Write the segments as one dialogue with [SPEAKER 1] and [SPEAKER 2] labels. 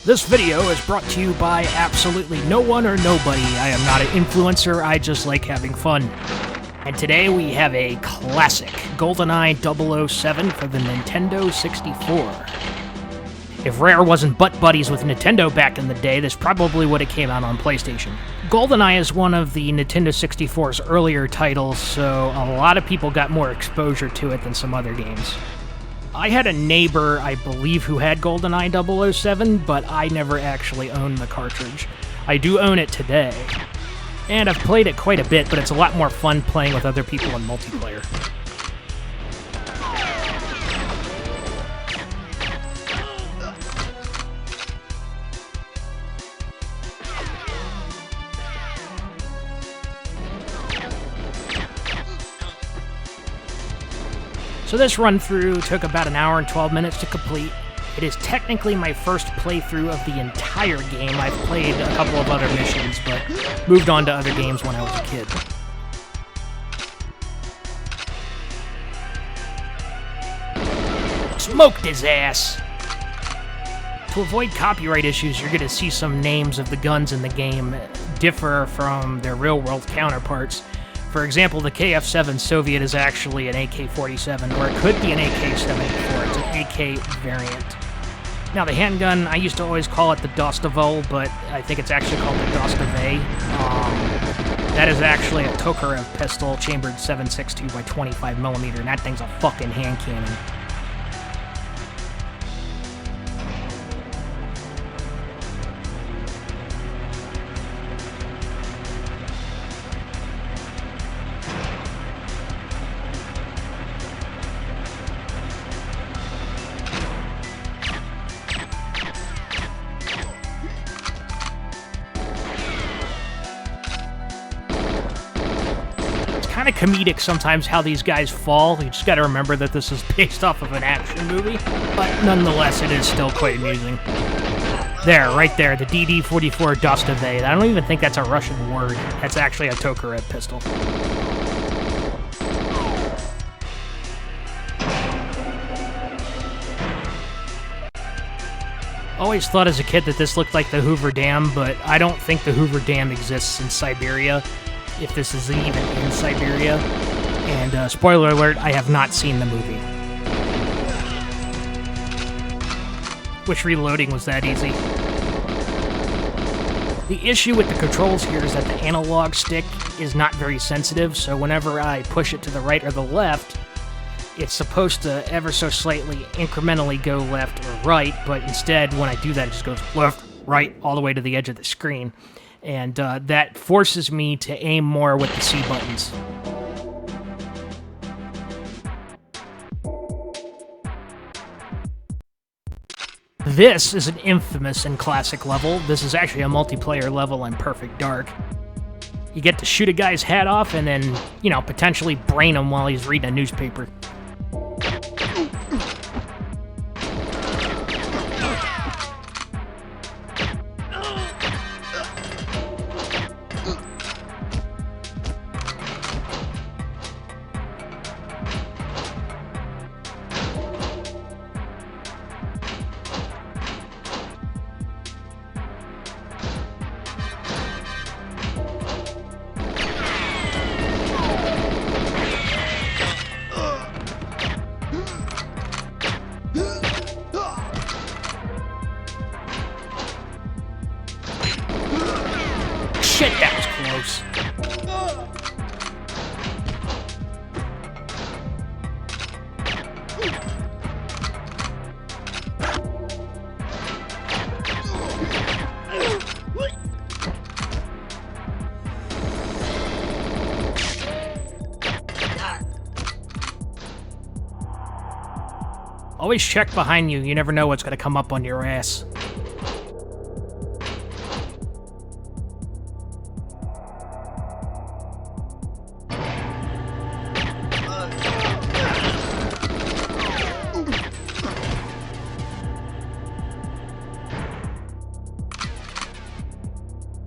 [SPEAKER 1] This video is brought to you by absolutely no one or nobody. I am not an influencer, I just like having fun. And today we have a classic, Goldeneye 007 for the Nintendo 64. If Rare wasn't butt buddies with Nintendo back in the day, this probably would have came out on PlayStation. Goldeneye is one of the Nintendo 64's earlier titles, so a lot of people got more exposure to it than some other games. I had a neighbor, I believe, who had GoldenEye 007, but I never actually owned the cartridge. I do own it today, and I've played it quite a bit, but it's a lot more fun playing with other people in multiplayer. So this run-through took about an hour and 12 minutes to complete. It is technically my first playthrough of the entire game. I've played a couple of other missions, but moved on to other games when I was a kid. Smoked his ass! To avoid copyright issues, you're going to see some names of the guns in the game differ from their real-world counterparts. For example, the KF-7 Soviet is actually an AK-47, or it could be an AK-74. It's an AK variant. Now, the handgun, I used to always call it the Dostovo, but I think it's actually called the Dostove. That is actually a Tokarev pistol, chambered 7.62 by 25mm, and that thing's a fucking hand cannon. Kind of comedic sometimes how these guys fall. You just gotta remember that this is based off of an action movie, but nonetheless, it is still quite amusing. There, right there, the DD-44 Dostove. I don't even think that's a Russian word. That's actually a Tokarev pistol. Always thought as a kid that this looked like the Hoover Dam, but I don't think the Hoover Dam exists in Siberia, if this is even in Siberia. And spoiler alert, I have not seen the movie. Wish reloading was that easy. The issue with the controls here is that the analog stick is not very sensitive, so whenever I push it to the right or the left, it's supposed to ever so slightly incrementally go left or right, but instead, when I do that, it just goes left, right, all the way to the edge of the screen. And that forces me to aim more with the C buttons. This is an infamous and classic level. This is actually a multiplayer level in Perfect Dark. You get to shoot a guy's hat off and then, potentially brain him while he's reading a newspaper. Shit, that was close. Always check behind you. You never know what's going to come up on your ass.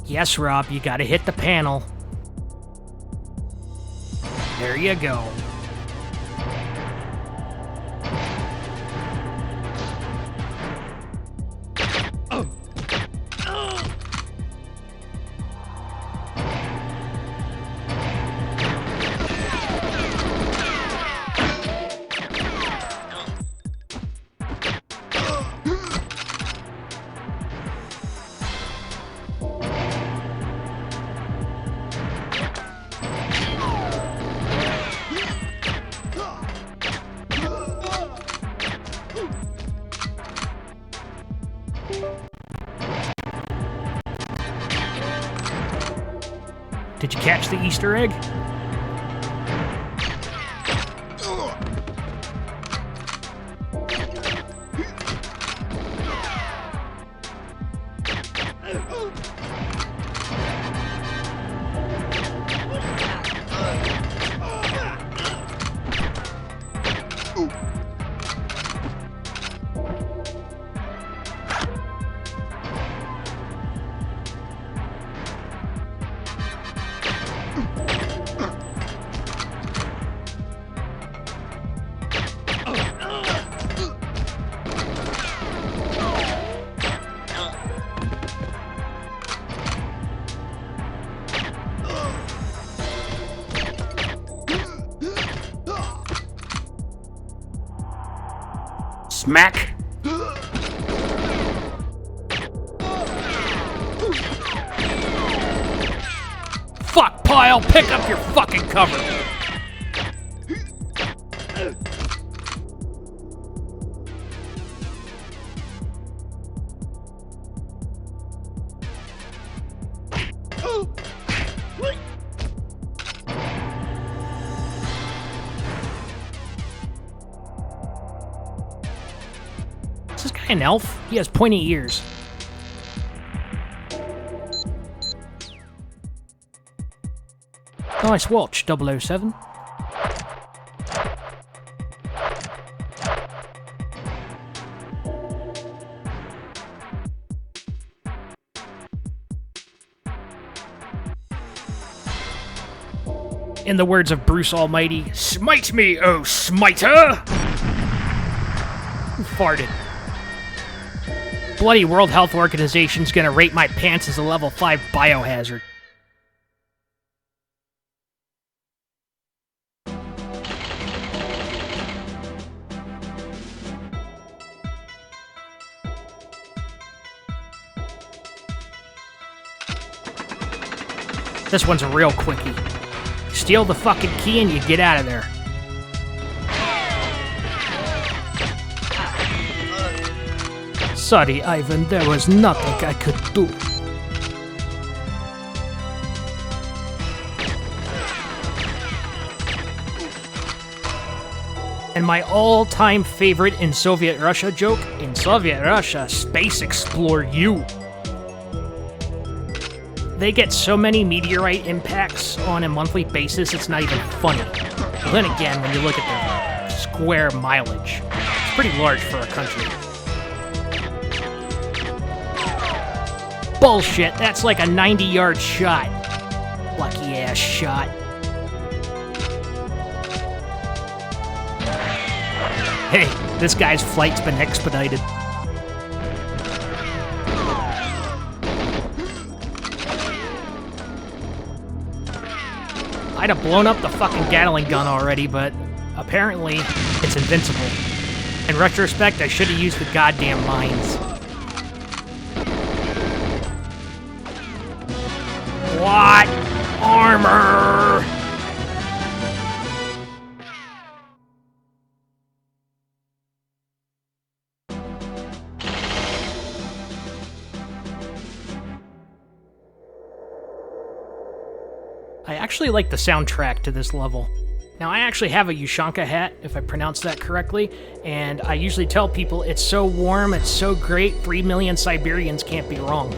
[SPEAKER 1] Yes, Rob, you gotta hit the panel. There you go. Did you catch the Easter egg? Smack! Fuck, Pile! Pick up your fucking cover! Is this guy an elf? He has pointy ears. Nice watch, 007. In the words of Bruce Almighty, smite me, oh smiter! Who farted? Bloody World Health Organization's gonna rate my pants as a level 5 biohazard. This one's a real quickie. Steal the fucking key and you get out of there. Sorry, Ivan, there was nothing I could do. And my all-time favorite in Soviet Russia joke, in Soviet Russia, space explore you. They get so many meteorite impacts on a monthly basis, it's not even funny. Then again, when you look at the square mileage, it's pretty large for a country. Bullshit, that's like a 90-yard shot. Lucky-ass shot. Hey, this guy's flight's been expedited. I'd have blown up the fucking Gatling gun already, but apparently it's invincible. In retrospect, I should have used the goddamn mines. What? Armor! I actually like the soundtrack to this level. Now, I actually have a Ushanka hat, if I pronounced that correctly, and I usually tell people it's so warm, it's so great, 3 million Siberians can't be wrong.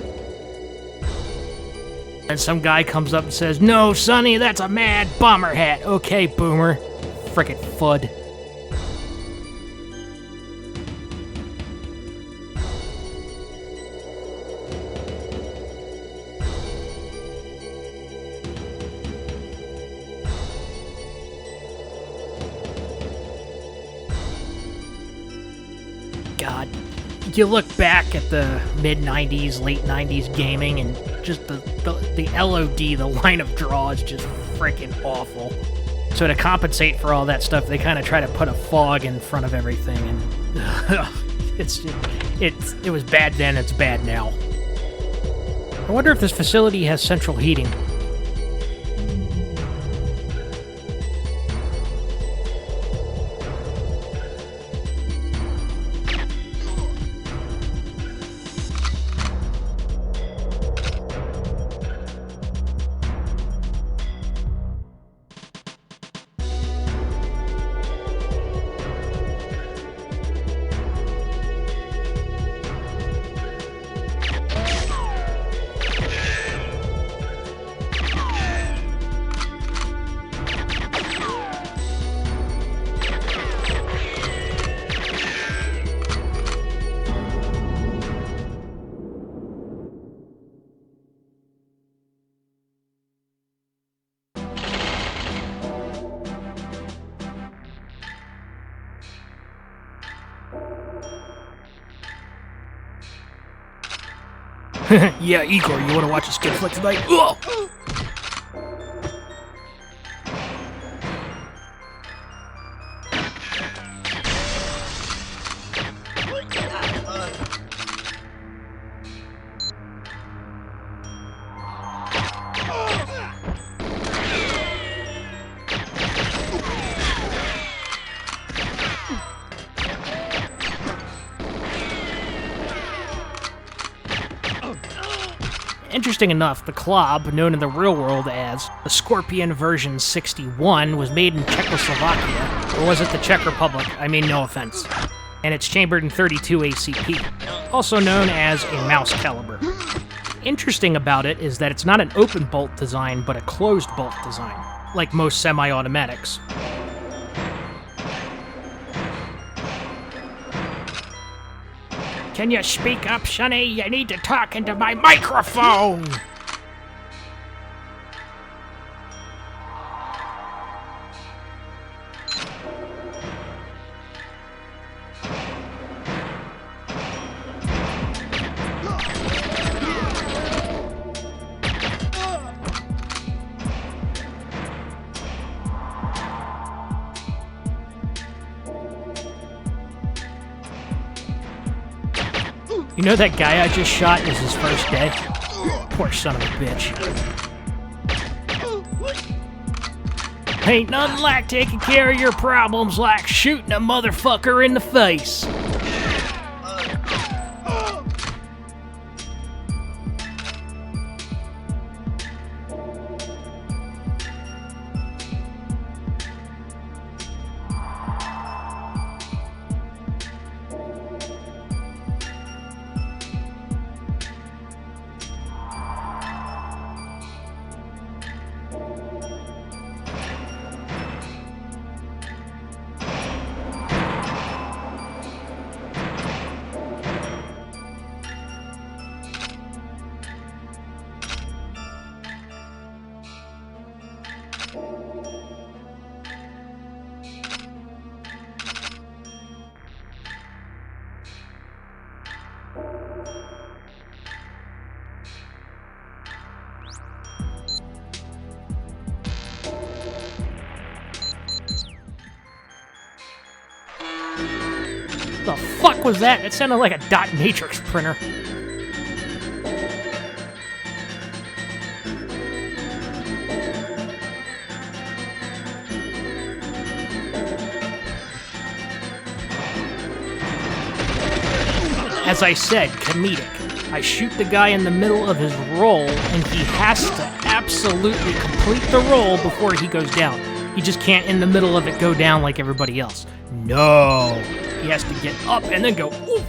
[SPEAKER 1] And some guy comes up and says, "No, Sonny, that's a mad bomber hat." Okay, boomer. Frickin' FUD. God, you look back at the mid-90s, late 90s gaming, and just the LOD, the line of draw, is just freaking awful. So to compensate for all that stuff, they kind of try to put a fog in front of everything, and it was bad then, it's bad now. I wonder if this facility has central heating. Yeah, Igor, you wanna watch a skid flick tonight? Ugh! Interesting enough, the Klob, known in the real world as the Scorpion version 61, was made in Czechoslovakia, or was it the Czech Republic? I mean, no offense. And it's chambered in 32 ACP, also known as a mouse caliber. Interesting about it is that it's not an open bolt design, but a closed bolt design, like most semi-automatics. Can you speak up, Sonny? You need to talk into my microphone! You know that guy I just shot is his first day? Poor son of a bitch. Ain't nothing like taking care of your problems like shooting a motherfucker in the face. The fuck was that? It sounded like a dot matrix printer. As I said, comedic. I shoot the guy in the middle of his roll, and he has to absolutely complete the roll before he goes down. He just can't, in the middle of it, go down like everybody else. No. He has to get up and then go, oof.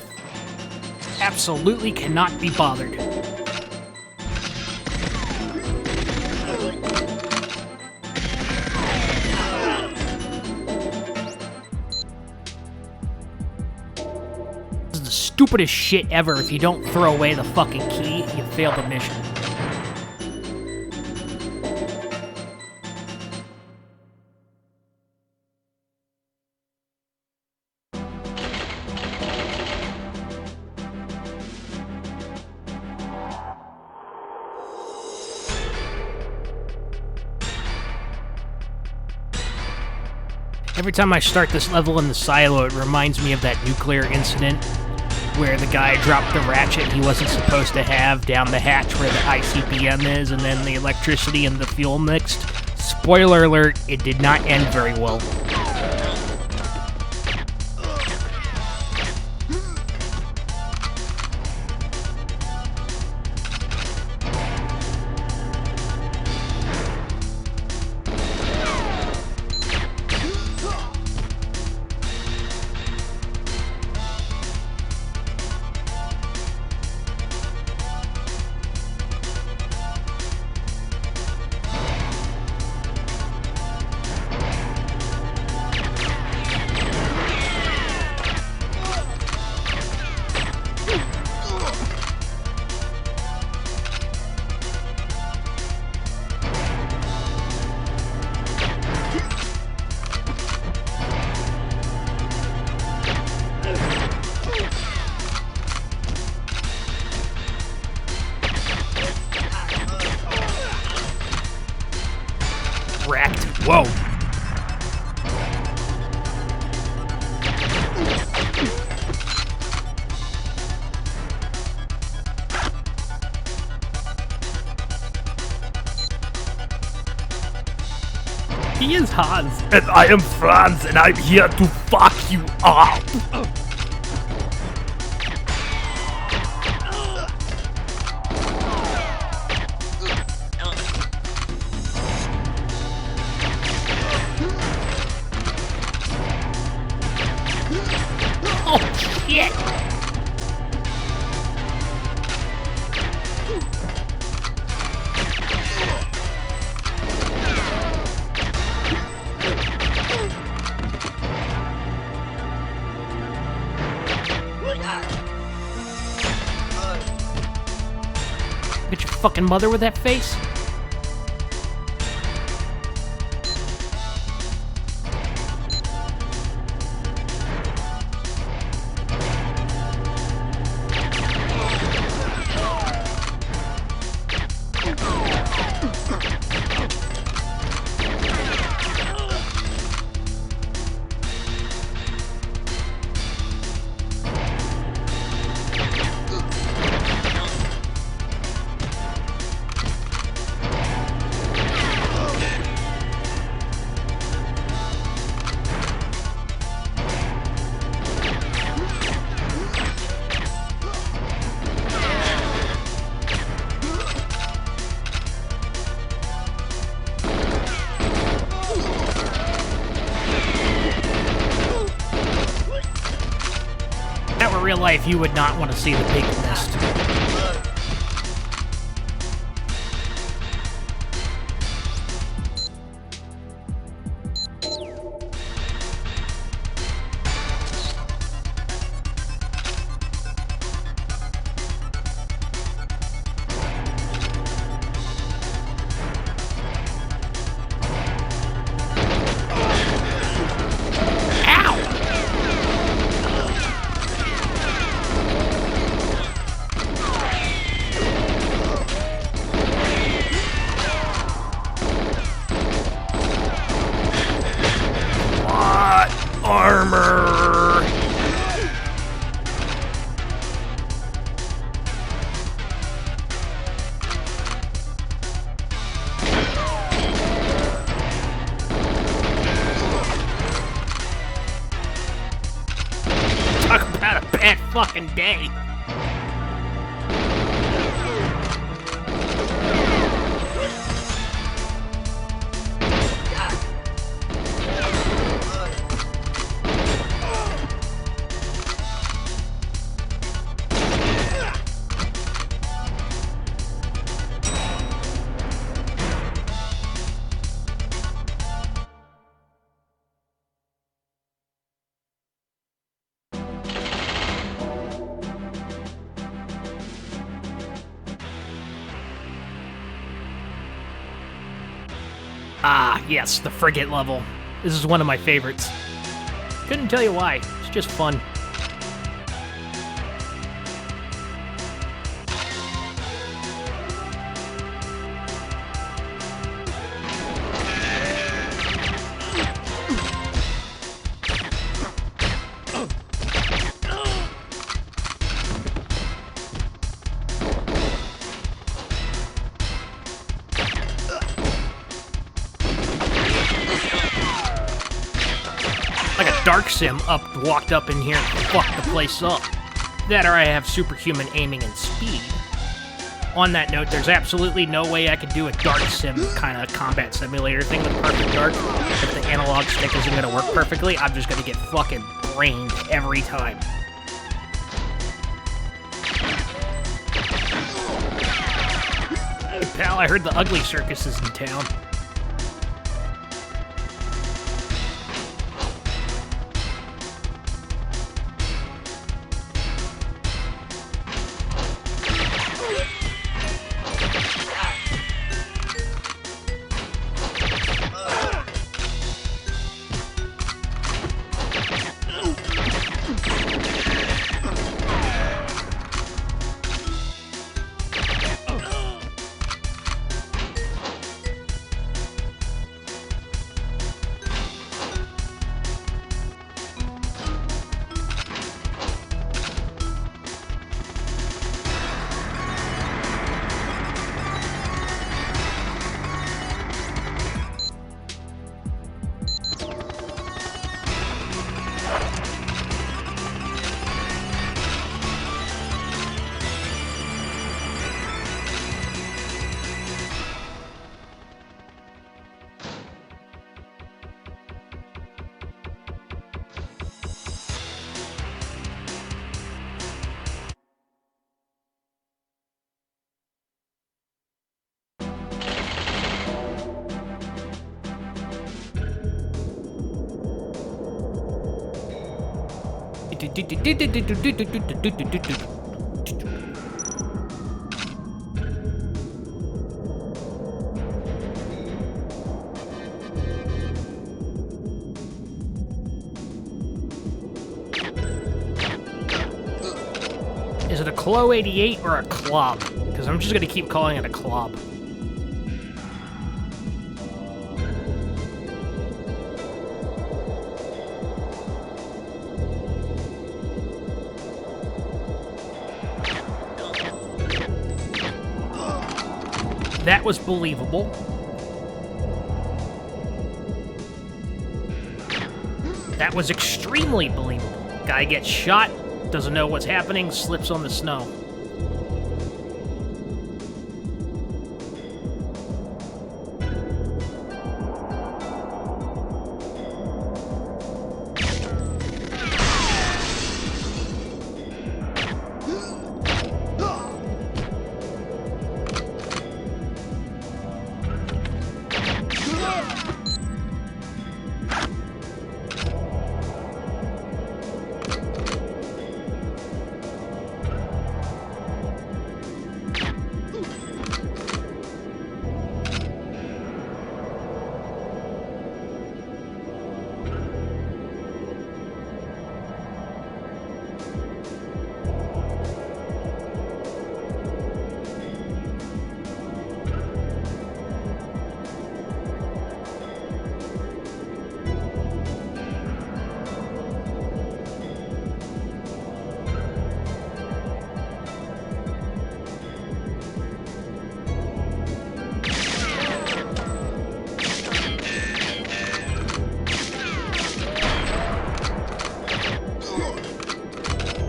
[SPEAKER 1] Absolutely cannot be bothered. This is the stupidest shit ever. If you don't throw away the fucking key, you fail the mission. Every time I start this level in the silo, it reminds me of that nuclear incident where the guy dropped the ratchet he wasn't supposed to have down the hatch where the ICBM is, and then the electricity and the fuel mixed. Spoiler alert, it did not end very well. Whoa. He is Hans.
[SPEAKER 2] And I am Franz, and I'm here to fuck you up.
[SPEAKER 1] Oh, shit. Get your fucking mother with that face? That were real life, you would not want to see the big mist.
[SPEAKER 2] Armor.
[SPEAKER 1] Talk about a bad fucking day. Ah, yes, the frigate level. This is one of my favorites. Couldn't tell you why. It's just fun. Like a dark sim walked up in here and fucked the place up. That or I have superhuman aiming and speed. On that note, there's absolutely no way I could do a dark sim kind of combat simulator thing with perfect dark. If the analog stick isn't going to work perfectly, I'm just going to get fucking brained every time. Hey pal, I heard the Ugly Circus is in town. Is it a Clo 88 or a Clob? Because I'm just gonna keep calling it a Clob. That was believable. That was extremely believable. Guy gets shot, doesn't know what's happening, slips on the snow.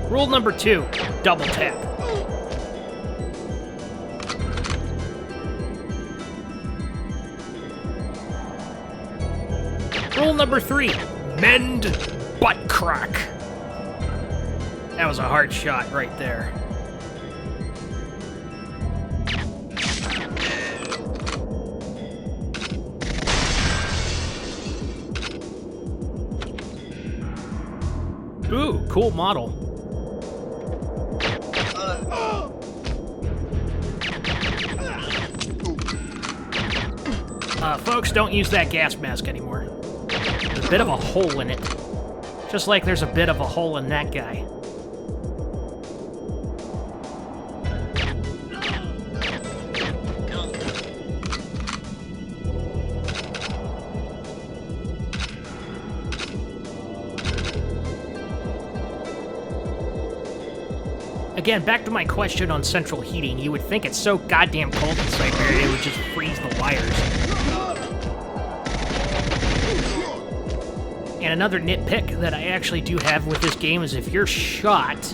[SPEAKER 1] Rule number 2, double tap. Rule number 3, mend butt crack. That was a hard shot right there. Ooh, cool model. Folks, don't use that gas mask anymore. There's a bit of a hole in it. Just like there's a bit of a hole in that guy. Again, back to my question on central heating. You would think it's so goddamn cold in Siberia it would just freeze the wires. And another nitpick that I actually do have with this game is if you're shot,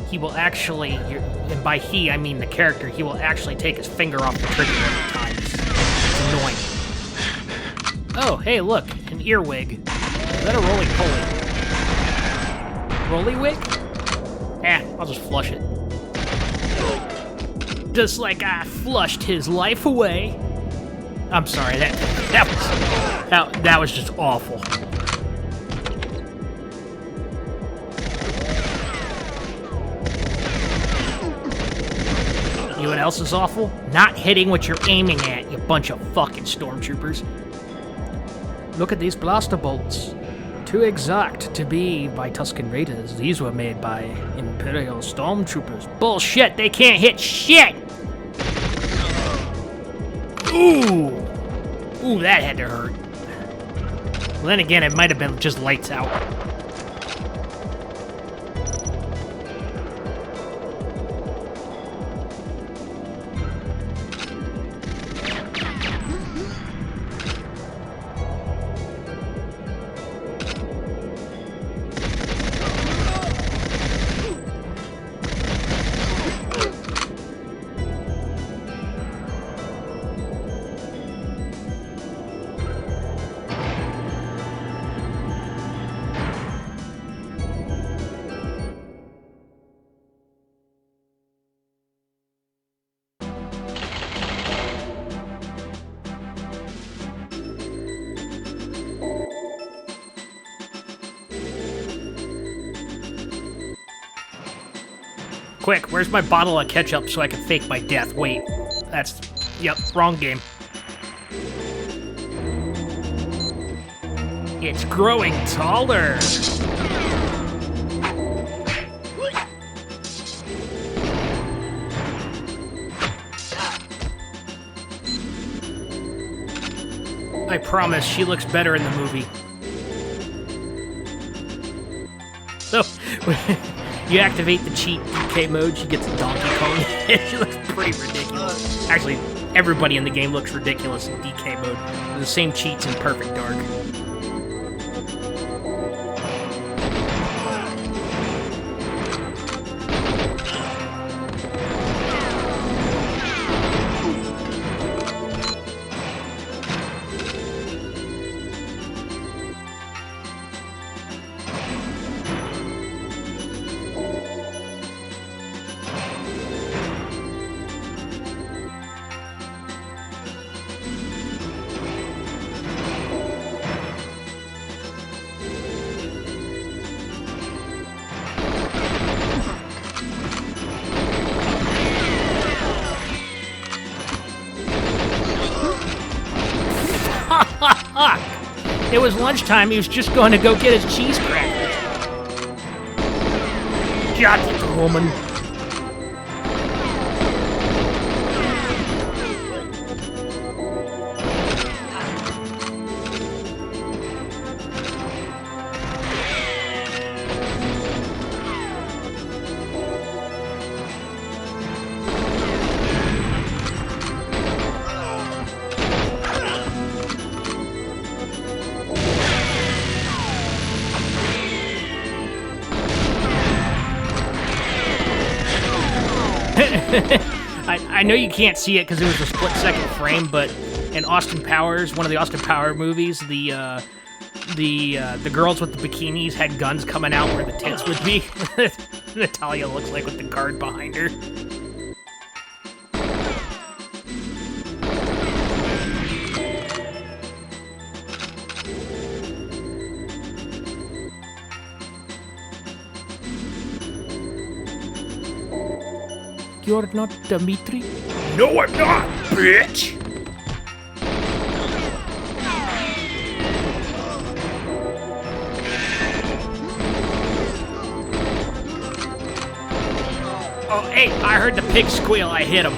[SPEAKER 1] he will actually, and by he I mean the character, he will actually take his finger off the trigger every time. It's annoying. Oh, hey, look, an earwig. Is that a roly-poly? Roly wig? I'll just flush it. Just like I flushed his life away. I'm sorry, that was just awful. You know what else is awful? Not hitting what you're aiming at, you bunch of fucking stormtroopers. Look at these blaster bolts. Too exact to be by Tusken Raiders. These were made by Imperial stormtroopers. Bullshit, they can't hit shit! Ooh! Ooh, that had to hurt. Well, then again, it might have been just lights out. quick, where's my bottle of ketchup so I can fake my death? Wait, yep, wrong game. It's growing taller. I promise, she looks better in the movie. So, you activate the cheat DK mode, she gets a Donkey Kong. She looks pretty ridiculous. Actually, everybody in the game looks ridiculous in DK mode. The same cheats in Perfect Dark. It was lunchtime, he was just going to go get his cheese crackers. Got it, woman. I know you can't see it because it was a split-second frame, but in Austin Powers, one of the Austin Power movies, the girls with the bikinis had guns coming out where the tits would be. Natalia looks like with the guard behind her. You're not Dimitri?
[SPEAKER 2] No, I'm not, bitch!
[SPEAKER 1] Oh, hey, I heard the pig squeal. I hit him.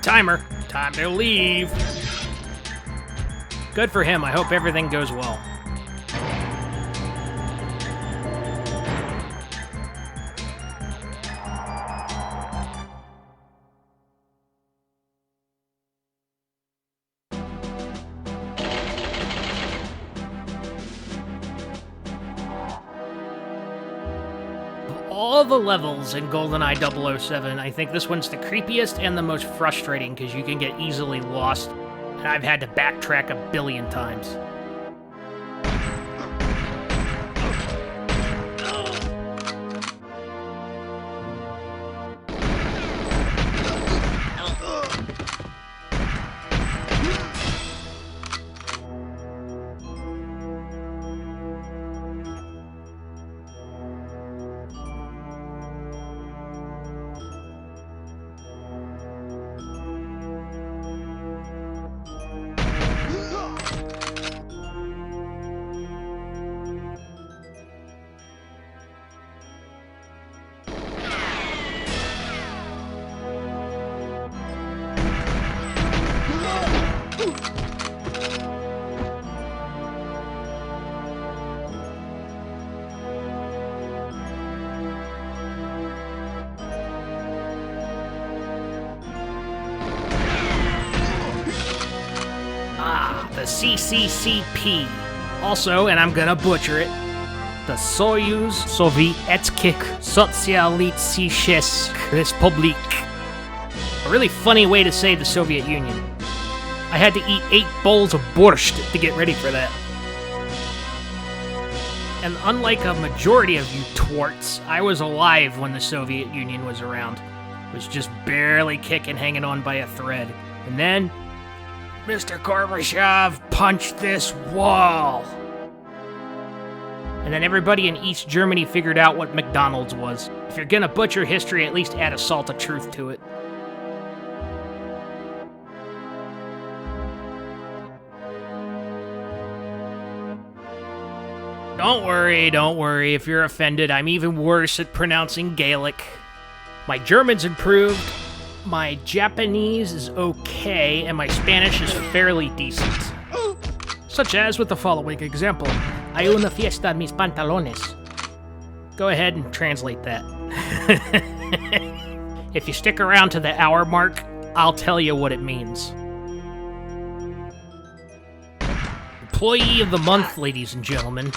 [SPEAKER 1] Timer. Time to leave. Good for him. I hope everything goes well. all the levels in GoldenEye 007, I think this one's the creepiest and the most frustrating because you can get easily lost, and I've had to backtrack a billion times. The CCCP. Also, and I'm gonna butcher it, the Soyuz Sovietskих Социалистических Республик. A really funny way to say the Soviet Union. I had to eat 8 bowls of borscht to get ready for that. And unlike a majority of you twarts, I was alive when the Soviet Union was around. Was just barely kicking, hanging on by a thread. And then Mr. Gorbachev punched this wall. And then everybody in East Germany figured out what McDonald's was. If you're gonna butcher history, at least add a salt of truth to it. Don't worry if you're offended. I'm even worse at pronouncing Gaelic. My German's improved. My Japanese is okay, and my Spanish is fairly decent. Such as with the following example. Hay una fiesta en mis pantalones. Go ahead and translate that. If you stick around to the hour mark, I'll tell you what it means. Employee of the month, ladies and gentlemen.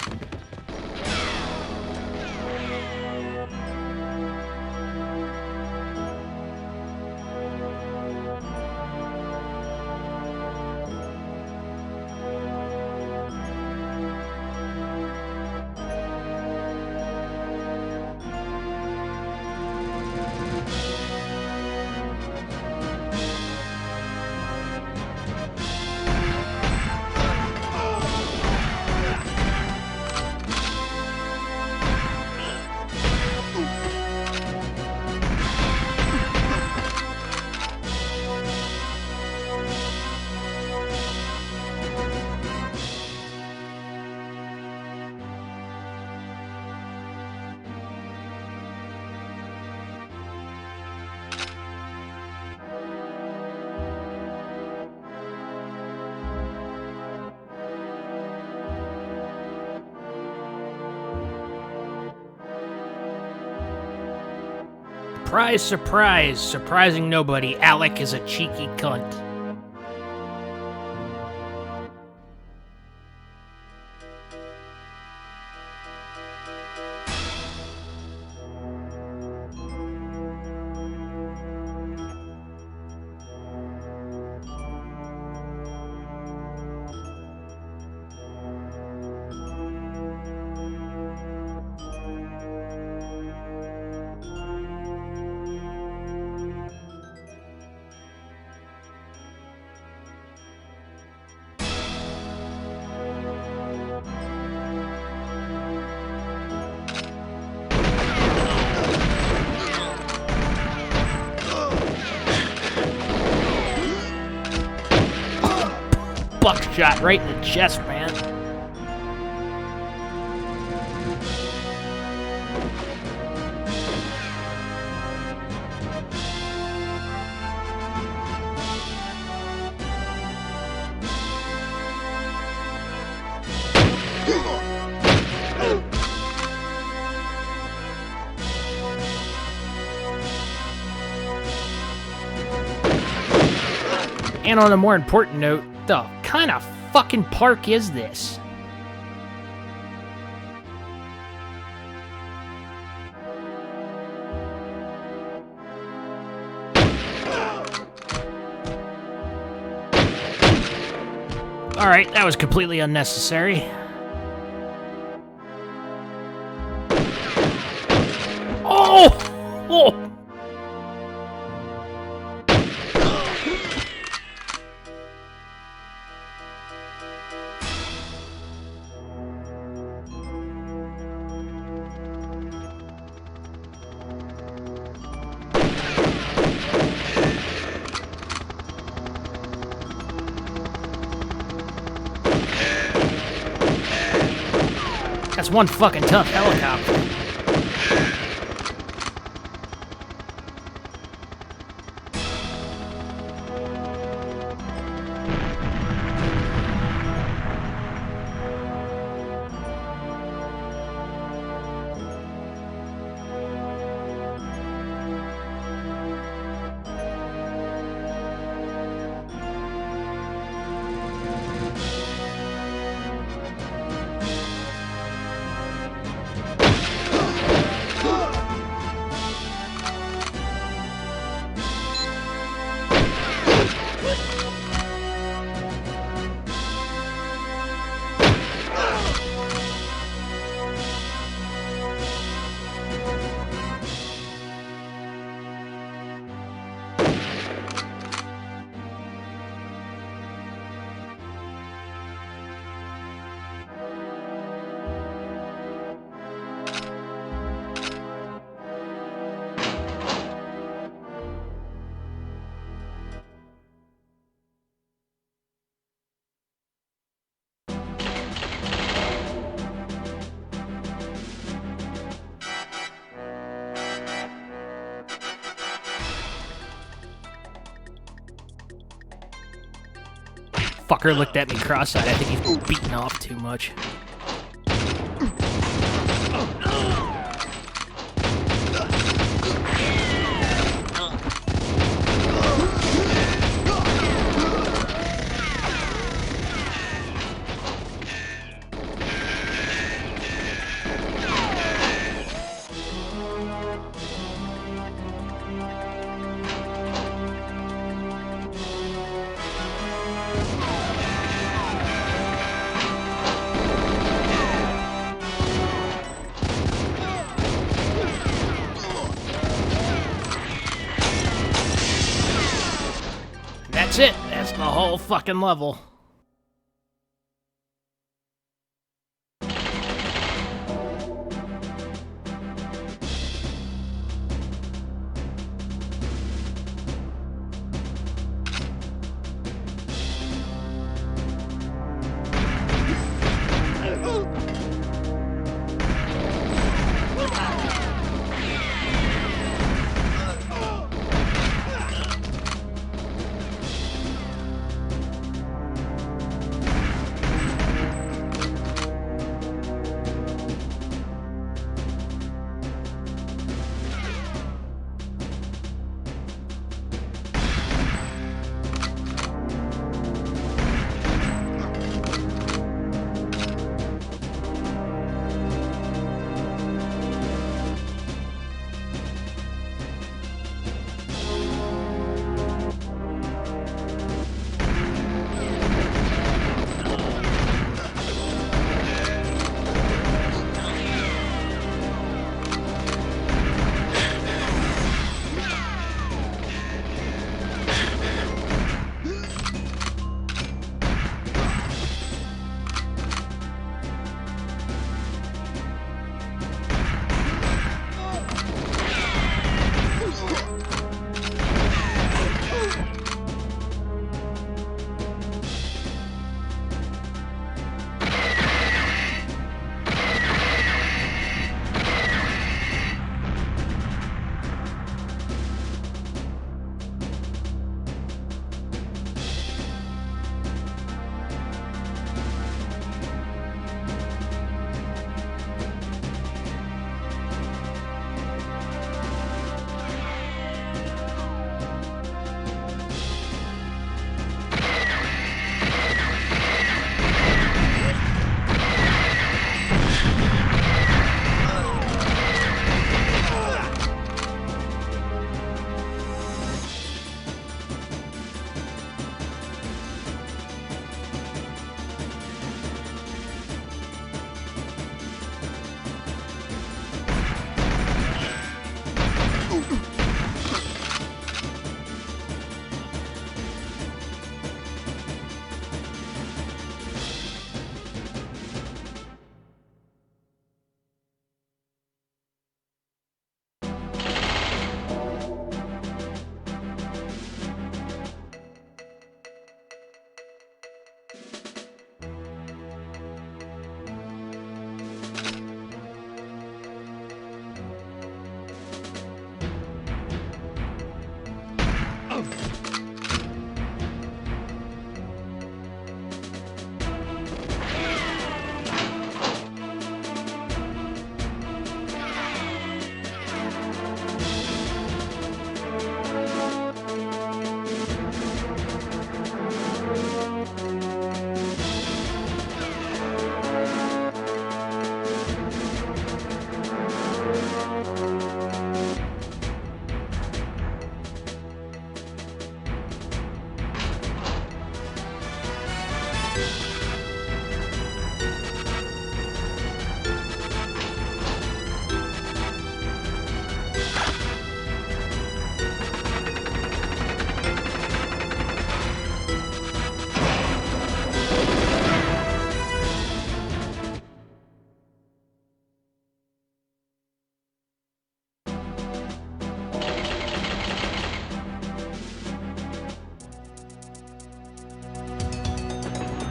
[SPEAKER 1] Surprise, surprise, surprising nobody, Alec is a cheeky cunt. Buckshot right in the chest, man. And on a more important note, the kind of fucking park is this? Alright, that was completely unnecessary. Oh! Oh! That's one fucking tough helicopter. Fucker looked at me cross-eyed. I think he's beating off too much. That's it. That's the whole fucking level.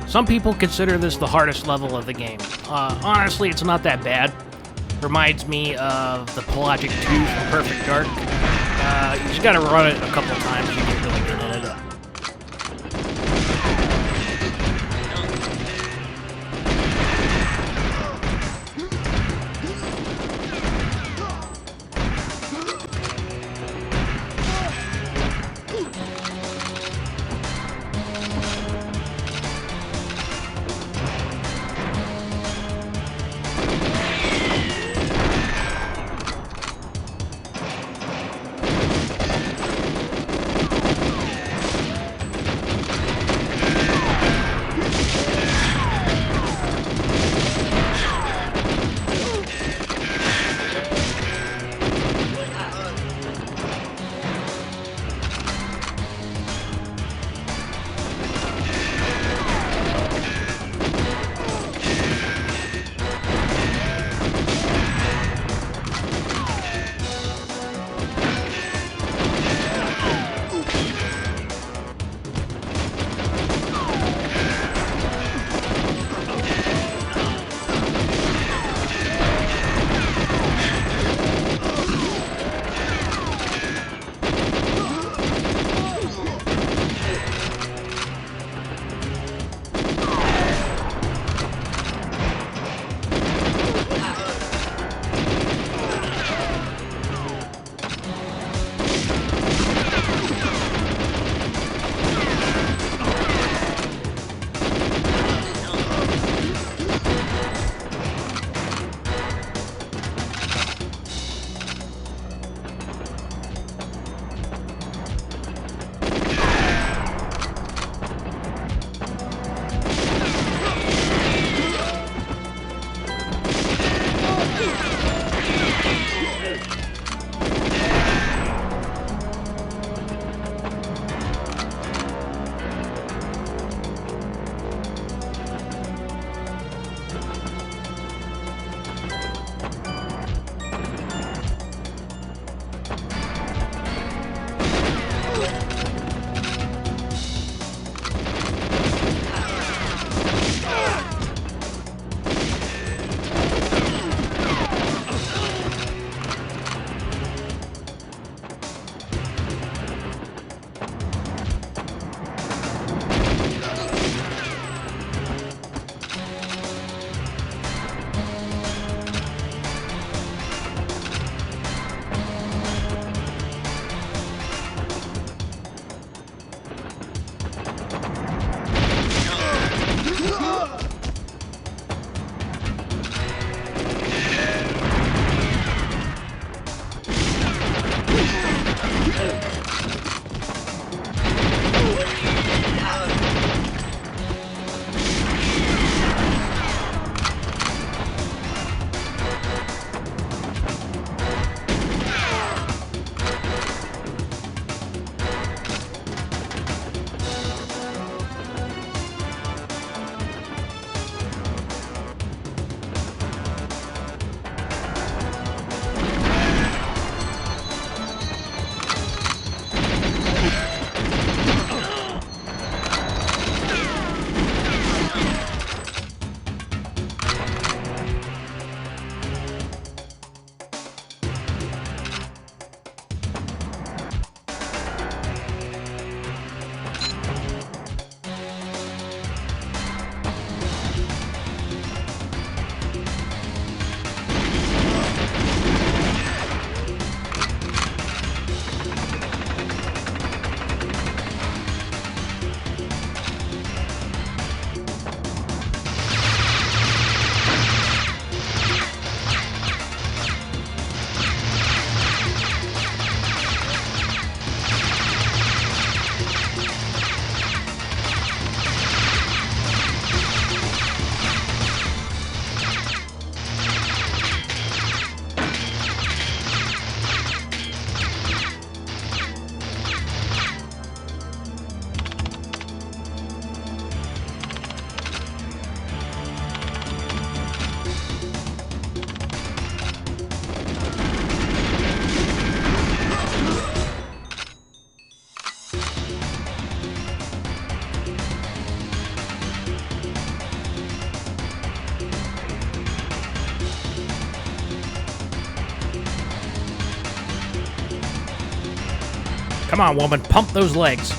[SPEAKER 1] Some people consider this the hardest level of the game. Honestly, it's not that bad. Reminds me of the Pelagic 2 from Perfect Dark. You just gotta run it a couple times, you get really good at it. Come on, woman, pump those legs.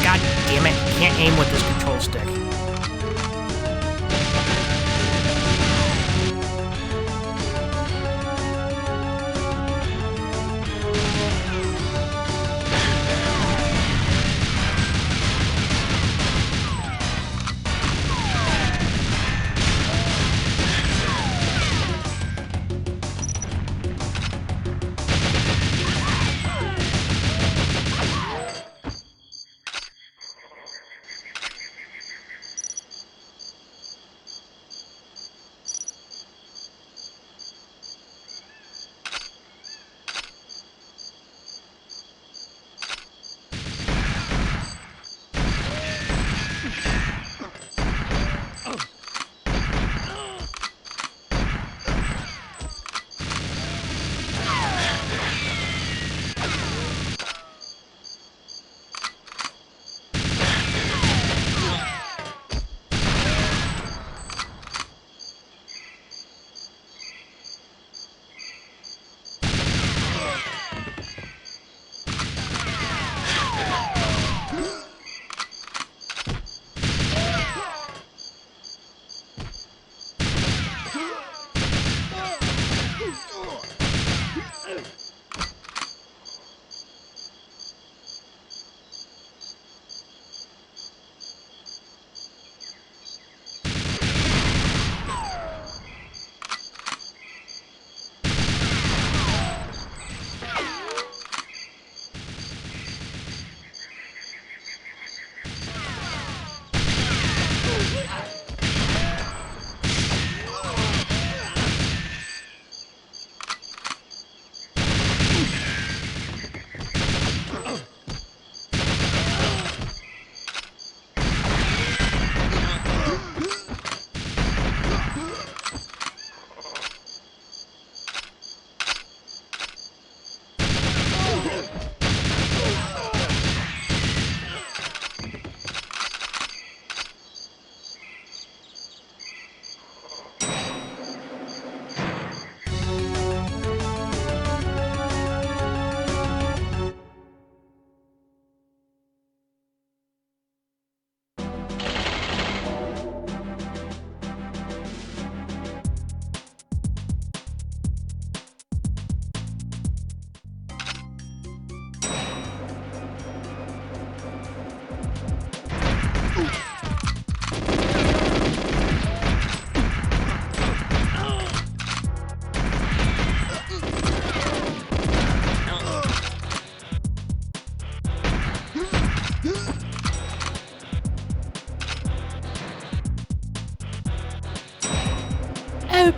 [SPEAKER 1] God damn it, can't aim with this control stick.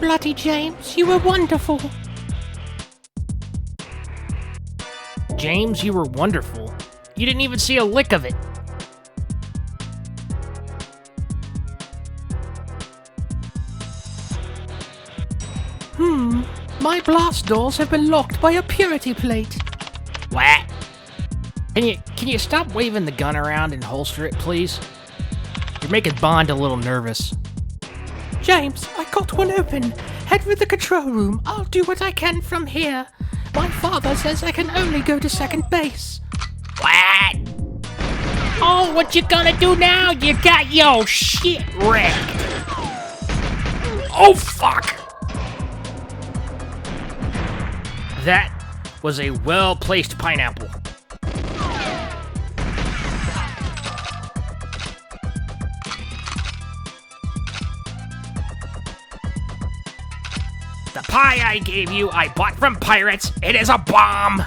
[SPEAKER 1] Bloody James, you were wonderful. James, you were wonderful. You didn't even see a lick of it. My blast doors have been locked by a purity plate. What? Can you stop waving the gun around and holster it, please? You're making Bond a little nervous. James, I got one open. Head for the control room. I'll do what I can from here. My father says I can only go to second base. What? Oh, what you gonna do now? You got your shit wrecked. Oh, fuck! That was a well-placed pineapple. The pie I gave you, I bought from pirates. It is a bomb.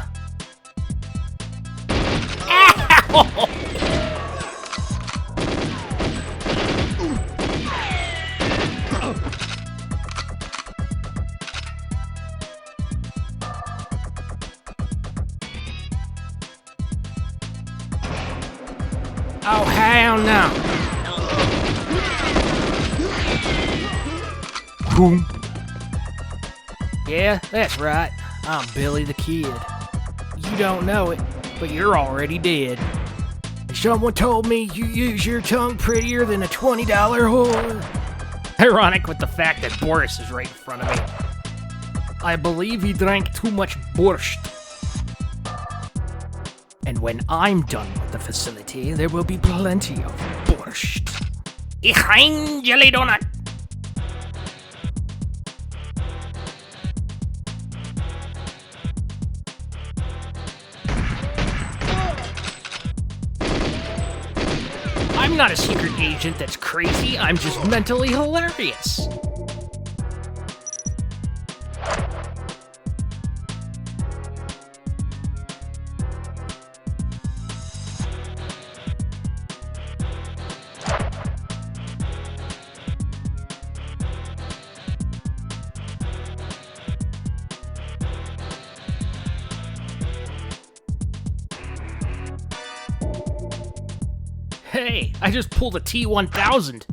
[SPEAKER 1] Ow! Oh, hell no.
[SPEAKER 2] Who?
[SPEAKER 1] Yeah, that's right. I'm Billy the Kid. You don't know it, but you're already dead. Someone told me you use your tongue prettier than a $20 whore. Ironic with the fact that Boris is right in front of me. I believe he drank too much borscht. And when I'm done with the facility, there will be plenty of borscht. Ich ein jelly donut. I'm not a secret agent that's crazy, I'm just mentally hilarious. Hey, I just pulled a T-1000.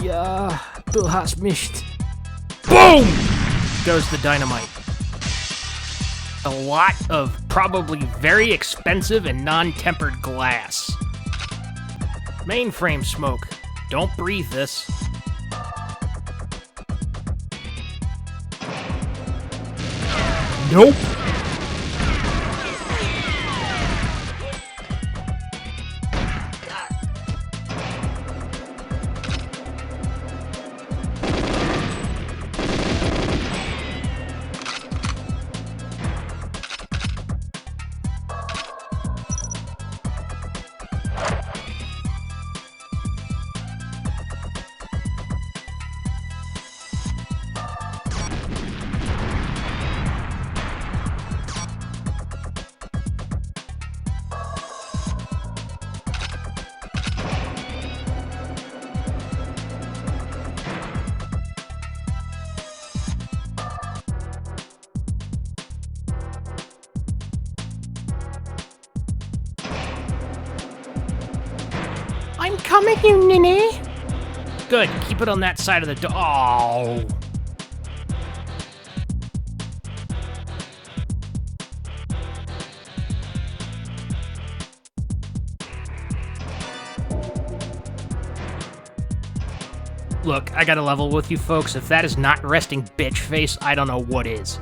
[SPEAKER 1] Ja, du hast mich. Boom! Goes the dynamite. A lot of probably very expensive and non-tempered glass. Mainframe smoke. Don't breathe this.
[SPEAKER 2] Nope.
[SPEAKER 1] I'm coming, you ninny. Good, keep it on that side of the door. Oh. Look, I gotta level with you folks. If that is not resting bitch face, I don't know what is.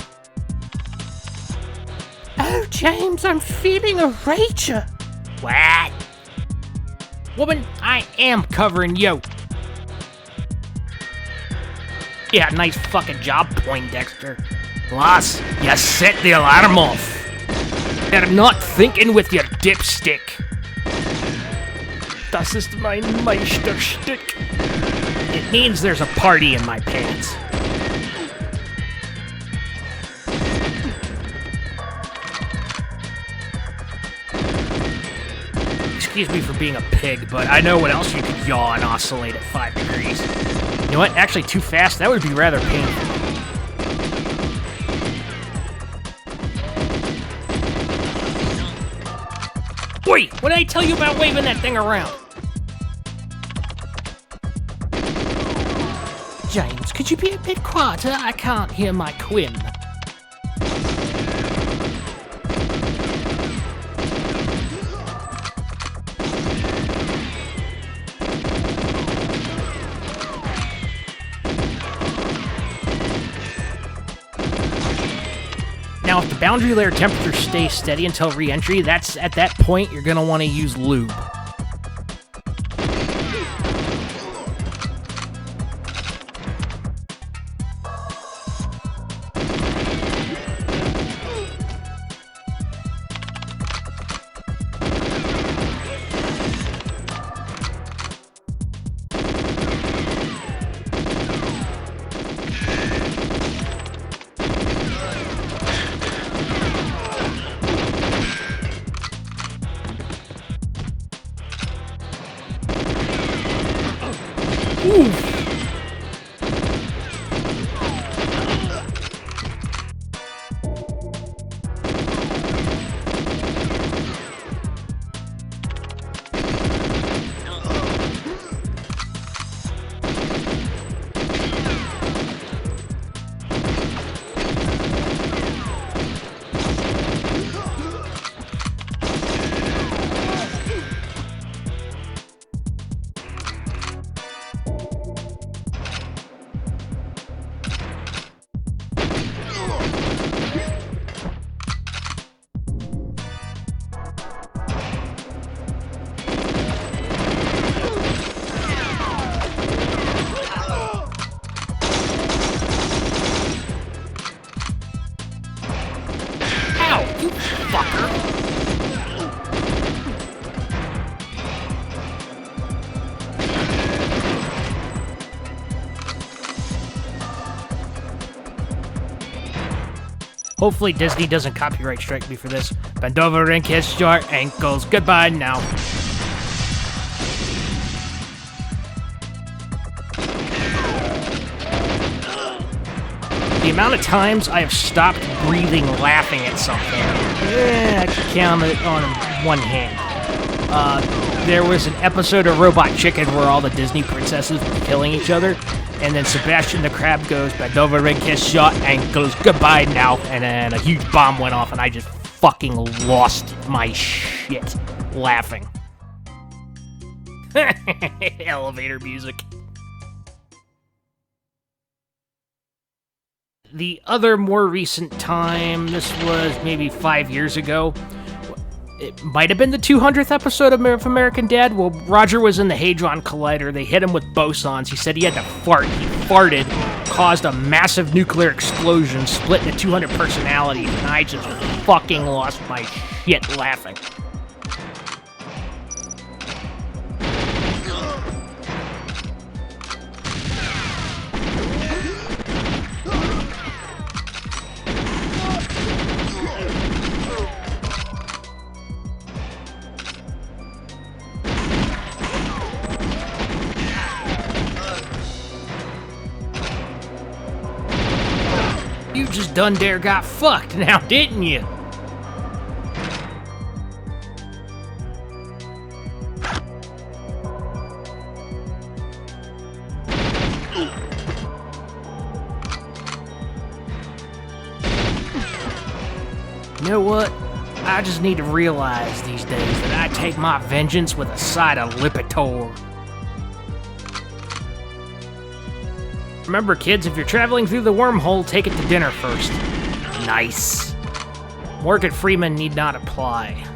[SPEAKER 1] Oh, James, I'm feeling a rager. What? Woman, I am covering you. Yeah, nice fucking job, Poindexter.
[SPEAKER 2] Boss, you set the alarm off.
[SPEAKER 1] You're not thinking with your dipstick.
[SPEAKER 2] Das ist mein Meisterstück.
[SPEAKER 1] It means there's a party in my pants. Excuse me for being a pig, but I know what else you could yaw and oscillate at 5 degrees. You know what? Actually, too fast? That would be rather painful. Wait! What did I tell you about waving that thing around? James, could you be a bit quieter? I can't hear my quim. Now, if the boundary layer temperature stays steady until re-entry, that's at that point you're gonna want to use lube. Oof. You fucker! Hopefully Disney doesn't copyright strike me for this. Bend over and kiss your ankles. Goodbye now. The amount of times I have stopped breathing laughing at something, I can count it on one hand. There was an episode of Robot Chicken where all the Disney princesses were killing each other, and then Sebastian the Crab goes, bend over and kiss your ankles, goodbye now, and then a huge bomb went off, and I just fucking lost my shit laughing. Elevator music. The other more recent time, this was maybe 5 years ago. It might have been the 200th episode of American Dad. Well, Roger was in the Hadron Collider. They hit him with bosons. He said he had to fart. He farted, caused a massive nuclear explosion, split into 200 personalities, and I just fucking lost my shit laughing. You just done dare got fucked now, didn't you? You know what? I just need to realize these days that I take my vengeance with a side of Lipitor. Remember, kids, if you're traveling through the wormhole, take it to dinner first. Nice. Morgan Freeman need not apply.